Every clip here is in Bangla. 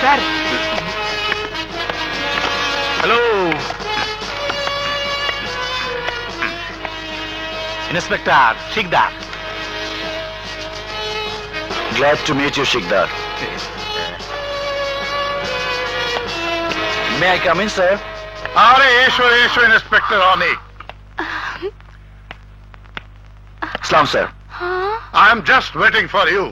Sir. Hello inspector Sikdar. Glad to meet you, Shikdar. May I come in, sir? আরে এসো এসো ইন্সপেক্টর অনেক। Salam, sir. I am just waiting for you.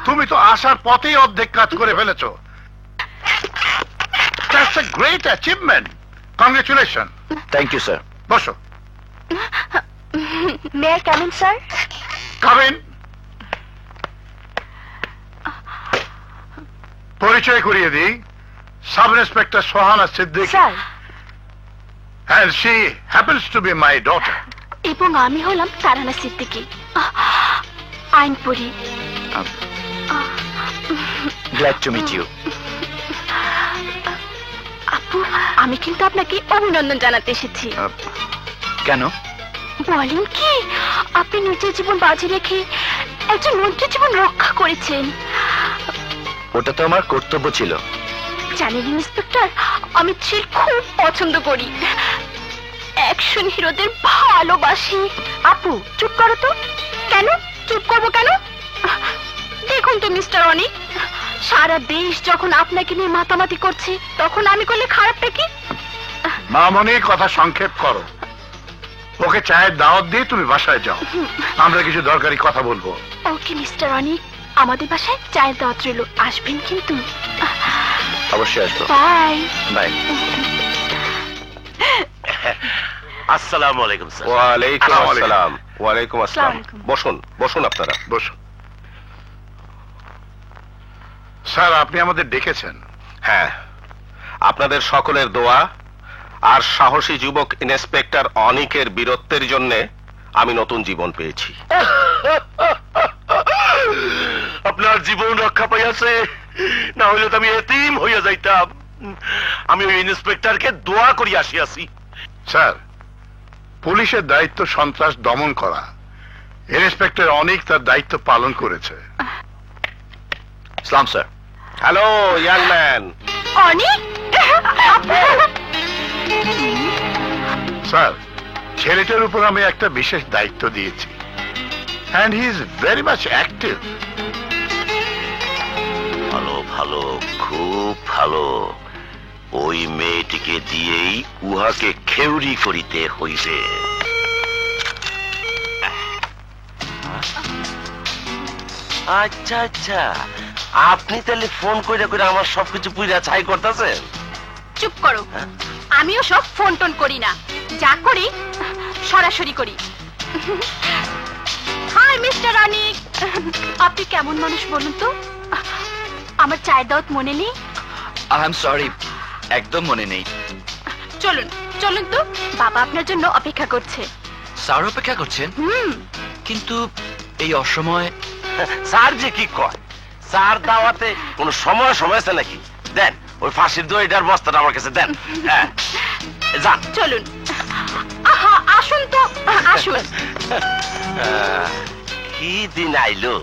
তুমি তো আসার পথেই অর্ধেক কাজ করে ফেলেছো। That's a great achievement. Congratulation. Thank you, sir. বসো। May I come in sir? Come in. পরিচয় করিয়ে দিই, sub inspector Sohana Siddiqui, sir. and she happens to be my daughter. এবং আমি হলাম তারানা Siddiqui, আইনপুরি। Glad to meet you. আপু, আমি কিন্তু আপনাকে অভিনন্দন জানাতে এসেছি। কেন? বলেন কি, আপনি নিজের জীবন বাজি রেখে একজন মন্ত্রীর জীবন রক্ষা করেছেন। ওটা তো আমার কর্তব্য ছিল। জানেন ইন্সপেক্টর, আমি থ্রিল খুব পছন্দ করি, অ্যাকশন হিরোদের ভালোবাসি। আপু চুপ করো তো। কেন চুপ করবো কেন? দেখুন তো মিস্টার অনিক, সারা দেশ যখন আপনাকে নিয়ে মাতামাতি করছে, তখন আমি করলে খারাপটা কি? মামনি, কথা সংক্ষেপ করো। ওকে চায়ের দাওয়াত দিয়ে তুমি বাসায় যাও, আমরা কিছু দরকারি কথা বলবো। ওকে মিস্টার অনিক, আমাদের বাসায় চায়ের দাওয়াত রইল, আসবেন কিন্তু। অবশ্যই আসবো। Bye bye. আসসালামু আলাইকুম স্যার। ওয়ালাইকুম আসসালাম। ওয়ালাইকুম আসসালাম। আসসালামু বসুন বসুন আপনারা বসো। স্যার, আপনি আমাদের ডেকেছেন? হ্যাঁ, আপনাদের সকলের দোয়া আর সাহসী যুবক ইন্সপেক্টর অনিকের বীরত্বের জন্য আমি নতুন জীবন পেয়েছি। আপনার জীবন রক্ষা পাইয়াছে, না হইলে তো আমি এতিম হইয়া যাইতাম। আমি ওই ইন্সপেক্টরকে দোয়া করি আসিয়াছি। স্যার, পুলিশের দায়িত্ব সন্ত্রাস দমন করা। ইন্সপেক্টর অনেক তার দায়িত্ব পালন করেছে। সালাম sir. Hello young man. Anik, sir, ছেলেটার উপর আমি একটা বিশেষ দায়িত্ব দিয়েছি, and he is very much active. ভালো ভালো, খুব ভালো। ওই মেয়েটিকে দিয়েই উহাকে খেউরি করিতে হইবে। আচ্ছা আচ্ছা, আপনি তাহলে ফোন করে করে আমার সবকিছু পুরা ছাই করতেছেন? চুপ করো। আমিও সব ফোন টোন করি না, যা করি সরাসরি করি। হাই মিস্টার অনিক, আপনি কেমন মানুষ বলুন তো? আমার চায়ের দাওয়াত মনে নেই? আই এম সরি, একদম মনে নেই। চলুন চলুন তো, বাবা আপনার জন্য অপেক্ষা করছে। স্যার অপেক্ষা করছেন? কিন্তু এই অসময়। স্যার যে কি কয়, স্যার দাওয়াতে কোন সময় সময় আছে নাকি? দেন ওই ফাঁসির দইটার বস্তাটা আমার কাছে দেন। হ্যাঁ যান। চলুন। আহা, আসুন তো, আসুন। কি দিন আইলো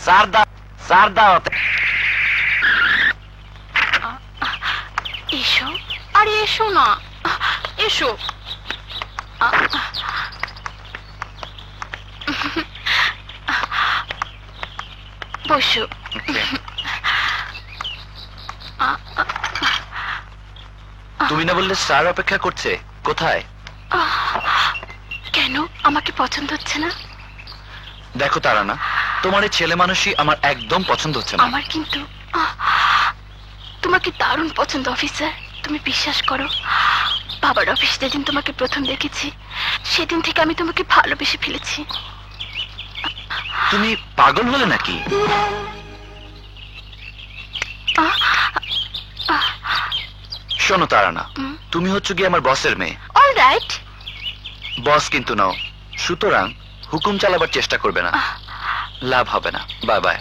স্যার দাওয়াতে। এসো, আরে এসো না, এসো। বসো। তুমি না বললে স্যার অপেক্ষা করছে? কোথায়? কেন, আমাকে পছন্দ হচ্ছে না? দেখো তারানা, তোমার এই ছেলে মানুষই আমার একদম পছন্দ হচ্ছে না। আমার কিন্তু তোমাকে দারুণ পছন্দ অফিসার। তুমি বিশ্বাস করো, বাবার অফিস যেদিন তোমাকে প্রথম দেখেছি, সেদিন থেকে আমি তোমাকে ভালোবেসে ফেলেছি। তুমি পাগল হলে নাকি? শোনো তারানা, তুমি হচ্ছে কি আমার বসের মেয়ে। অলরাইট। বস কিন্তু নাও, সুতরাং হুকুম চালাবার চেষ্টা করবে না, লাভ হবে না। Bye bye.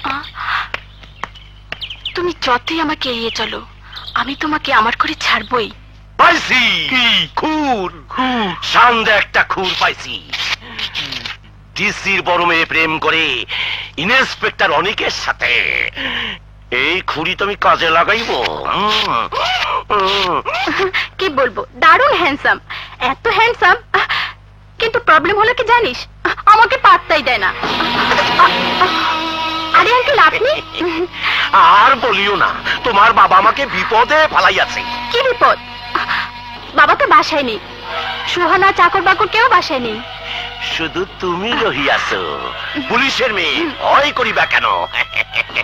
তুমি যতই আমাকে এড়িয়ে চলো, আমি তোমাকে আমার করে ছাড়বই। পাইছি খুর, সান্দে একটা খুর পাইছি। ডিসির বড় মেয়ে প্রেম করে ইন্সপেক্টর অনিকের সাথে। এই খুঁড়ি তো আমি কাজে লাগাইবো। কি বলবো, দারুণ হ্যান্ডসাম, এত হ্যান্ডসাম, কিন্তু প্রবলেম হলো কি জানিস, আমাকে পাত্তাই দেয় না। আরে আঙ্কেল আপনি? আর বলিও না, তোমার বাবা আমাকে বিপদে ফালাইয়াছে। কি বিপদ? বাবা তো বাসায় নেই, সুহানা চাকর বাকর কেউ বাসায় নেই। শুধু তুমি রহিয়াছো, পুলিশের মেয়ে, ভয় করিবা কেন?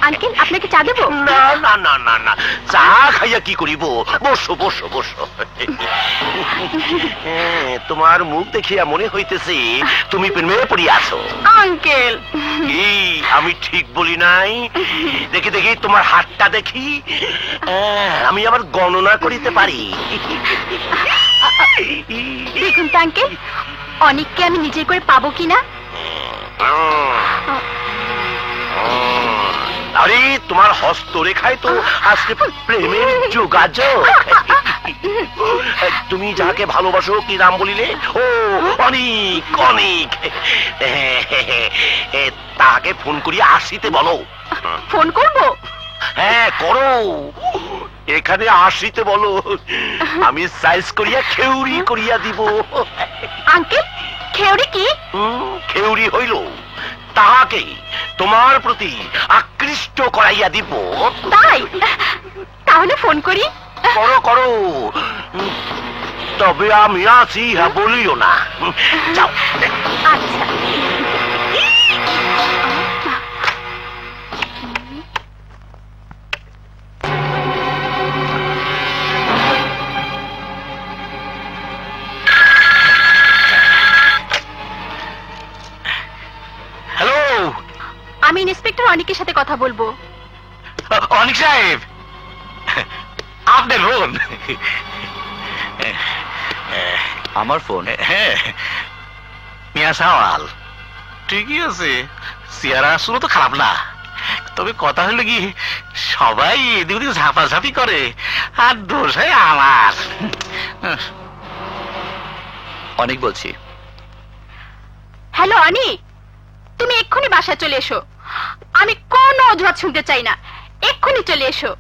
আঙ্কেল আপনাকে চা দেবো? না না না না না, চা খাইয়া কি করিব? বসো বসো বসো। তোমার মুখ দেখিয়া মনে হইতেছে তুমি প্রেমে পড়িয়াছো। আঙ্কেল কি আমি ঠিক বলি নাই? দেখি দেখি তোমার হাতটা দেখি, আমি আবার গণনা করিতে পারি। দেখুন তো আঙ্কেল, অনেককে আমি নিজে করে পাবো কিনা। আরে তোমার হস্তরেখায় তো আজকে প্রেমের যোগাযোগ। তুমি যাকে ভালোবাসো কি নাম বলিলে? ও অনেক অনেক। তাকে ফোন করিয়া আসিতে বলো। ফোন করবো? হ্যাঁ করো, এখানে আসিতে বলো, আমি সাইজ করিয়া খেউরি করিয়া দিব। আঙ্কেল খেউরি কি? খেউরি হইল তাহাকে তোমার প্রতি আকৃষ্ট করাইয়া দিব। তাই? তাহলে ফোন করি। করো করো, তবে আমি আছি, হ্যাঁ বলিও না। যাও। আচ্ছা। হ্যালো, আমি ইন্সপেক্টর অনিকের সাথে কথা বলবো। অনিক সাহেব, আপনার ফোন? আমার ফোন? হ্যাঁ, মিয়া সাওয়াল ঠিকই আছে, চেহারা আসলে তো খারাপ না, তবে কথা হলো কি, সবাই এদিক ওদিক ঝাপাঝাপি করে, আর দোষ হয় আমার। অনেক বলছি। হ্যালো অনি, তুমি এক্ষুনি বাসায় চলে এসো, আমি কোনো অজুহাত শুনতে চাই না, এক্ষুনি চলে এসো।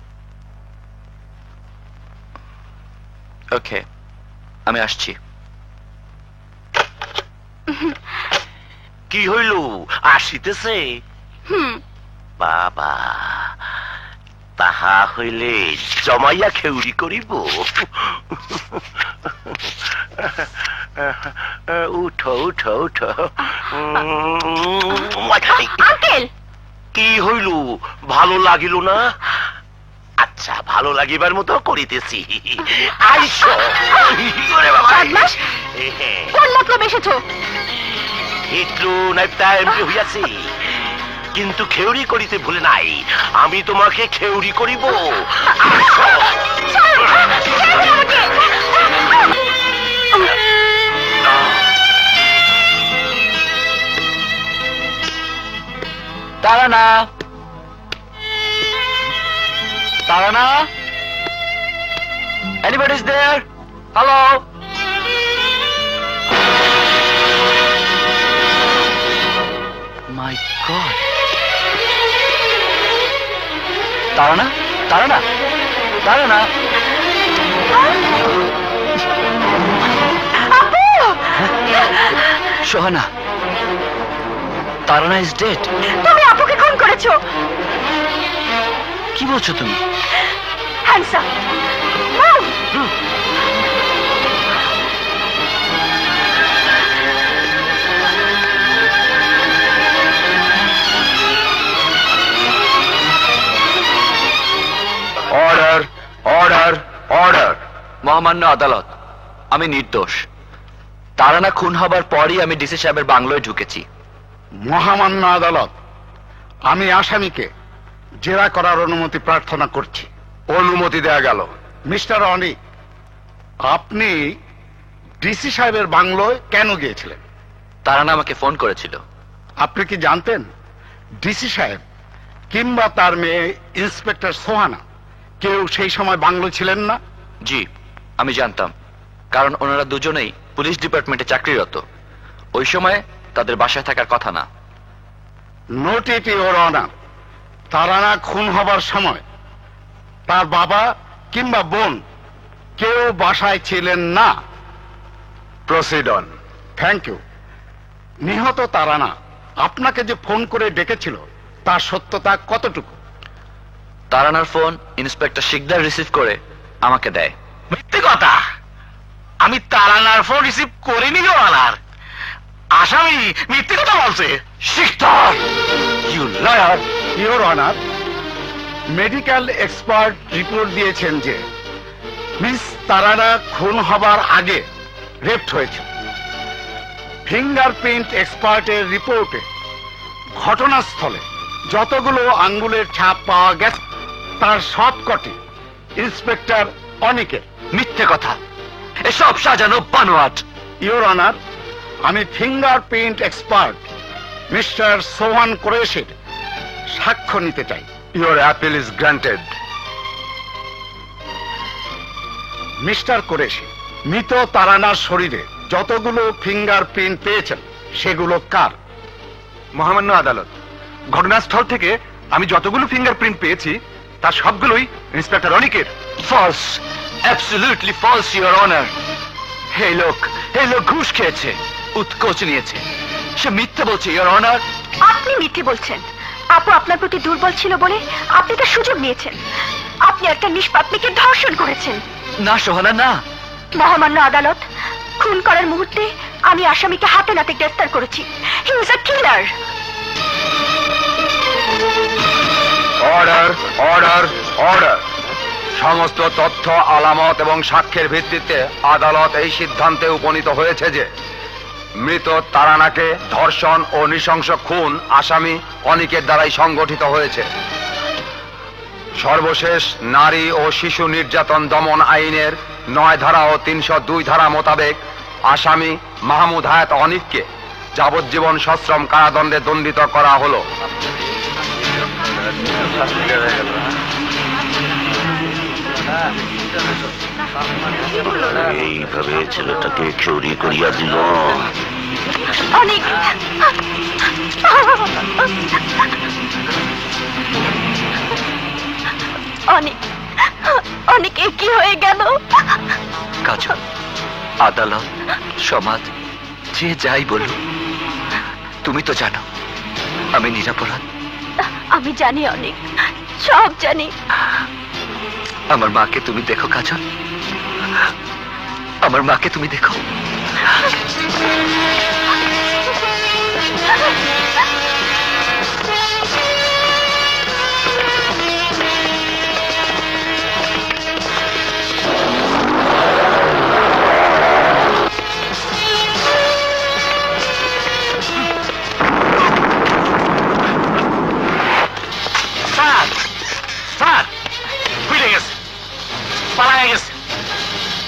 ওকে, আমি আসছি। কি হইল, আসিতেছে? বাবা, তাহা হইলে জমাইয়া খেউরি করিব। উঠো উঠো উঠো। আঙ্কেল কি হইল, ভালো লাগিল না? আচ্ছা, ভালো লাগিবার মতো করিতেছি। আইসো। ওরে বাবা, বদমাশ, কোন মতলব এসেছো? একটু নাইপটা এমনি হইয়াছি, কিন্তু খেউরি করিতে ভুলে নাই, আমি তোমাকে খেউরি করিব। আইসো। তারানা, তারানা, anybody's there? Hello? My God! Tarana, Tarana, Tarana! Sohana, Tarana is dead. তুমি আপুকে খুন করেছো। কি বলছো তুমি? Handsome order order order. মহামান্য আদালত, আমি নির্দোষ। তারানা খুন হবার পরই আমি ডিসি সাহেবের বাংলোয় ঢুকেছি। মহামান্য আদালত, আমি আসামিকে জেরা করার অনুমতি প্রার্থনা করছি। অনুমতি দেয়া গেল। মিস্টার অনিক, আপনি ডিসি সাহেবের বাংলোয় কেন গিয়েছিলেন? তারানা আমাকে ফোন করেছিল। আপনি কি জানতেন ডিসি সাহেব কিংবা তার মেয়ে ইন্সপেক্টর সোহানা কেউ সেই সময় বাংলো ছিলেন না? জি, আমি জানতাম, কারণ ওনারা দুজনেই পুলিশ ডিপার্টমেন্টে চাকরিরত। ওই সময় তাদের বাসায় থাকার কথা না। নোট ইট ইওর অনার, তারানা খুন হবার সময় তার বাবা কিংবা বোন কেউ বাসায় ছিলেন না। Proceed on. Thank you. নিহত তারানা আপনাকে যে ফোন করে ডেকেছিল তার সত্যতা কতটুকু? তারানার ফোন ইন্সপেক্টর শিকদার রিসিভ করে আমাকে দেয়। মিথ্যে কথা, আমি তারানার ফোন রিসিভ করিনি জোরানার। আসামি মিথ্যে কথা বলছে। Sikdar, you liar. Your honour, medical expert report দিয়েছেন যে মিস তারানা খুন হবার আগে রেপ্ট হয়েছে। ফিঙ্গারপ্রিন্ট এক্সপার্টের রিপোর্টে ঘটনাস্থলে যতগুলো আঙ্গুলের ছাপ পাওয়া গেছে তার সবকটি ইন্সপেক্টর অনিকের। মিথ্যে কথা, এসব সাজানো বানোয়াট। ইওর অনার, আমি ফিঙ্গারপ্রিন্ট এক্সপার্ট মিস্টার সোহান কুরেশির সাক্ষ্য নিতে চাই। Your appeal is granted. Mister Qureshi, মৃত তারানার শরীরে যতগুলো ফিঙ্গারপ্রিন্ট পেয়েছেন সেগুলো কার? মহামান্য আদালত, ঘটনাস্থল থেকে আমি যতগুলো ফিঙ্গারপ্রিন্ট পেয়েছি তার সবগুলোই ইন্সপেক্টর অনিকের। False, absolutely false, your honour. এই লোক ঘুষ খেয়েছে, উৎকোচ নিয়েছে, সে মিথ্যে বলছে, ইউর অনার। আপনি মিথ্যে বলছেন। আপু আপনার প্রতি দুর্বল ছিল বলে আপনি তার সুযোগ নিয়েছেন। আপনি একটা নিষ্পাপ মেয়েকে ধর্ষণ করেছেন। না সোহানা, না। মহামান্য আদালত, খুন করার মুহূর্তে আমি আসামিকে হাতে নাতে গ্রেফতার করেছি। He is a killer. Order, order, order. সমস্ত তথ্য, আলামত এবং সাক্ষ্যের ভিত্তিতে আদালত এই সিদ্ধান্তে উপনীত হয়েছে যে মৃত তারানাকে ধর্ষণ ও নৃশংস খুন আসামি অনিকের দ্বারাই সংগঠিত হয়েছে। সর্বশেষ নারী ও শিশু নির্যাতন দমন আইনের 9 ধারা ও 302 ধারা মোতাবেক আসামি মাহমুদ হায়াত অনিককে যাবজ্জীবন সশ্রম কারাদণ্ডে দণ্ডিত করা হলো। এইভাবে ছেলেটাকে চুরি করিয়া দিল। অনেক অনেক অনেক কি হয়ে গেল? কাজল, আদালত, সমাজ যে যাই বলুক, তুমি তো জানো আমি নিরাপরাধ। আমি জানি, অনেক সব জানি। আমার মাকে তুমি দেখো কাজল, আমার মাকে তুমি দেখো।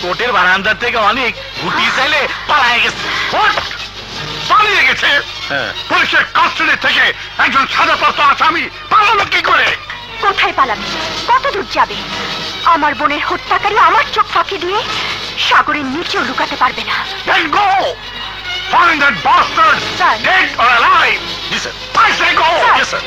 কোর্টের বারান্দা থেকে অনেক গুটি চাইলে পালায় গেছে। পালিয়ে গেছে? পুলিশের কাস্টডি থেকে একজন সাজাপ্রাপ্ত আসামি পালালো কি করে? কোথায় পালাবে? কত দূর যাবে? আমার বোনের হত্যাকারী আমার চোখ ফাঁকি দিয়ে সাগরের নিচেও লুকাতে পারবে না। Then go! Find that bastard! Sir. Dead or alive! Yes, sir. I say go! Sir. Yes, sir.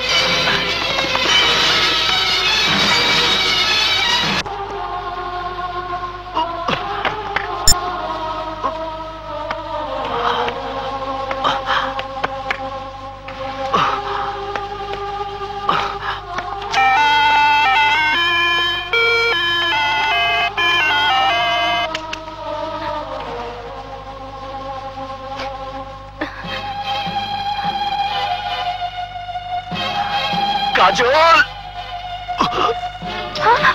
কাজল, হ্যাঁ?